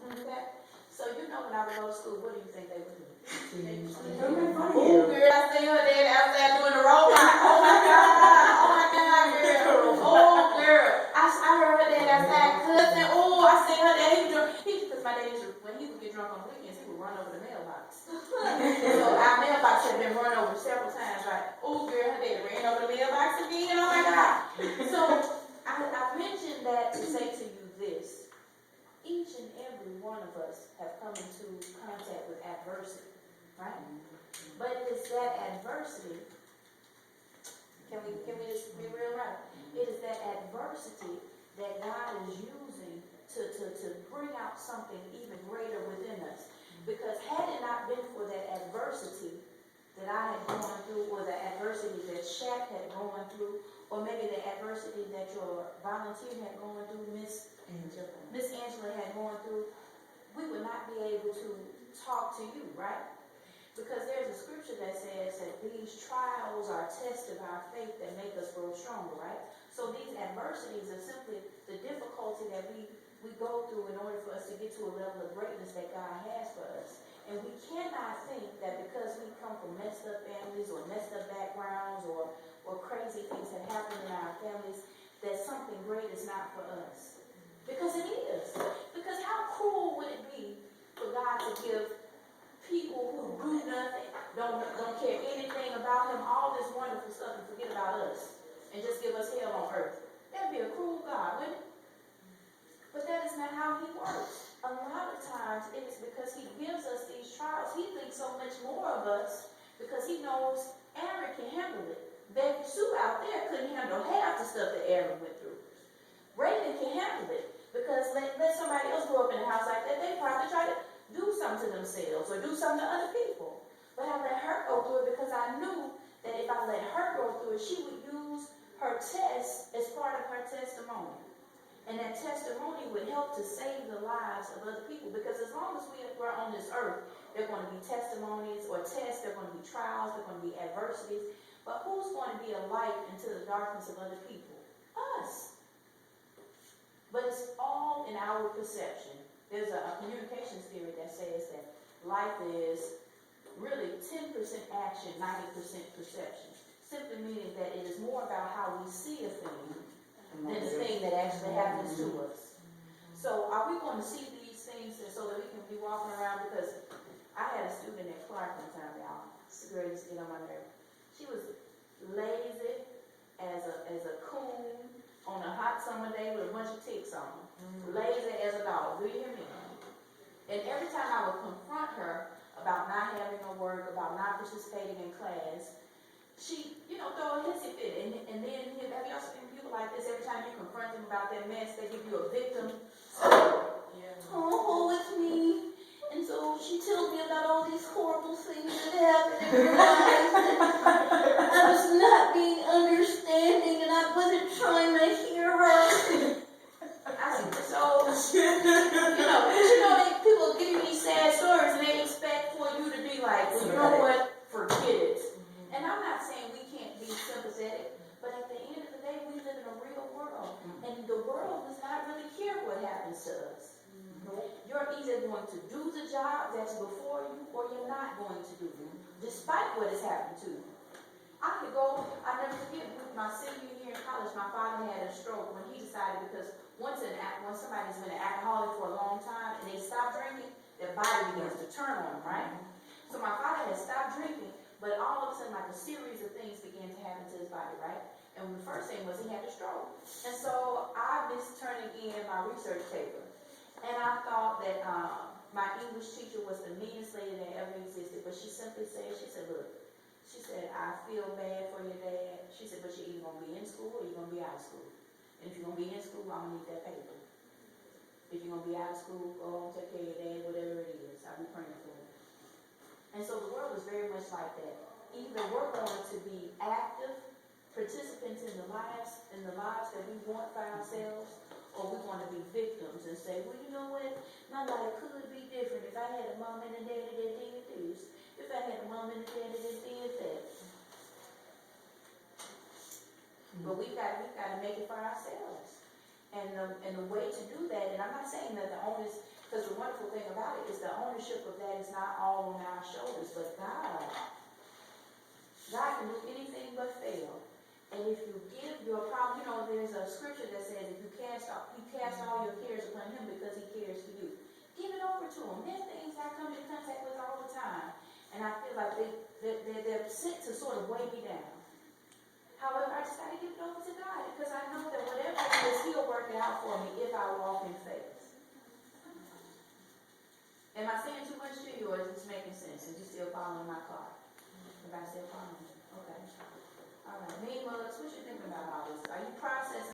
Okay? So you know when I would go to school, what do you think they would do? Oh, girl, I see her there outside doing the robot. Oh my God, girl. Oh, girl. I heard her dad outside cussing. Oh, I seen her dad. He was drunk. Because my dad used to, when he would get drunk on the weekends, he would run over the mailbox. So our mailbox had been run over several times, right? Oh, girl, her dad ran over the mailbox again. Oh my God. So I mentioned that to say to you this. Each and every one of us have come into contact with adversity, right? But it's that adversity, can we just be real right? It is that adversity that God is using to bring out something even greater within us. Because had it not been for that adversity that I had gone through, or the adversity that Shaq had gone through, or maybe the adversity that your volunteer had gone through, Miss Angela had gone through, we would not be able to talk to you, right? Because there's a scripture that says that these trials are tests of our faith that make us grow stronger, right? So these adversities are simply the difficulty that we go through in order for us to get to a level of greatness that God has for us. And we cannot think that because we come from messed up families or messed up backgrounds or crazy things that happen in our families, that something great is not for us. Because it is. Because how cruel would it be for God to give people who do nothing, don't care anything about him, all this wonderful stuff and forget about us and just give us hell on earth? That'd be a cruel God, wouldn't it? But that is not how he works. A lot of times it is because he gives us these trials. He thinks so much more of us because he knows Aaron can handle it. Baby Sue out there couldn't handle half the stuff that Aaron went through. Raven can handle it. Because let somebody else grow up in a house like that, they probably try to do something to themselves or do something to other people. But I let her go through it because I knew that if I let her go through it, she would use her test as part of her testimony. And that testimony would help to save the lives of other people. Because as long as we're on this earth, there are going to be testimonies or tests, there are going to be trials, there are going to be adversities. But who's going to be a light into the darkness of other people? Us. But it's all in our perception. There's a communications theory that says that life is really 10% action, 90% perception. Simply meaning that it is more about how we see a thing than the thing that actually happens to us. So are we going to see these things so that we can be walking around? Because I had a student at Clark one time, y'all. It's the greatest to get on my nerve. She was lazy as a coon on a hot summer day with a bunch of ticks on her. Lazy as a dog. Do you hear me? And every time I would confront her about not having no work, about not participating in class, she, throw a hissy fit. And then, have y'all seen people like this? Every time you confront them about their mess, they give you a victim. Oh, it's me. And so she tells me about all these horrible things that happened in her life. And I was not being understanding, and I wasn't trying to hear her. I said, so, people give you these sad stories, and they expect for you to be like, well, you know what? Forget it. And I'm not saying we can't be sympathetic, but at the end of the day, we live in a real world, and the world does not really care what happens to us. You're either going to do the job that's before you, or you're not going to do it, despite what has happened to you. I never forget, my senior year in college, my father had a stroke when he decided, because once somebody's been an alcoholic for a long time and they stop drinking, their body begins to turn on them, right? So my father had stopped drinking, but all of a sudden, like a series of things began to happen to his body, right? And the first thing was he had a stroke. And so I missed turning in my research paper. And I thought that my English teacher was the meanest lady that ever existed, but she simply said, look, she said, I feel bad for your dad. She said, but you're either going to be in school or you're going to be out of school. And if you're going to be in school, I'm going to need that paper. If you're going to be out of school, go home, take care of your dad, whatever it is. I'll be praying for you. And so the world is very much like that. Either we're going to be active participants in the lives that we want for ourselves, or we're going to be victims and say, well, you know what? My life could be different if I had a mom and a daddy that did this. If I had a mom and a daddy that did that. But we've got to make it for ourselves. And the way to do that, and I'm not saying that the onus Because the wonderful thing about it is the ownership of that is not all on our shoulders, but God. God can do anything but fail. And if you give your problem, there's a scripture that says if you cast all your cares upon him because he cares for you. Give it over to him. There's things I come in contact with all the time. And I feel like they're sent to sort of weigh me down. However, I just got to give it over to God because I know that whatever it is, he'll work it out for me if I walk in faith. Am I saying too much to you or is this making sense? Is you still following my car? If I still following you? Okay. All right. Mean mugs, what you thinking about all this? Are you processing?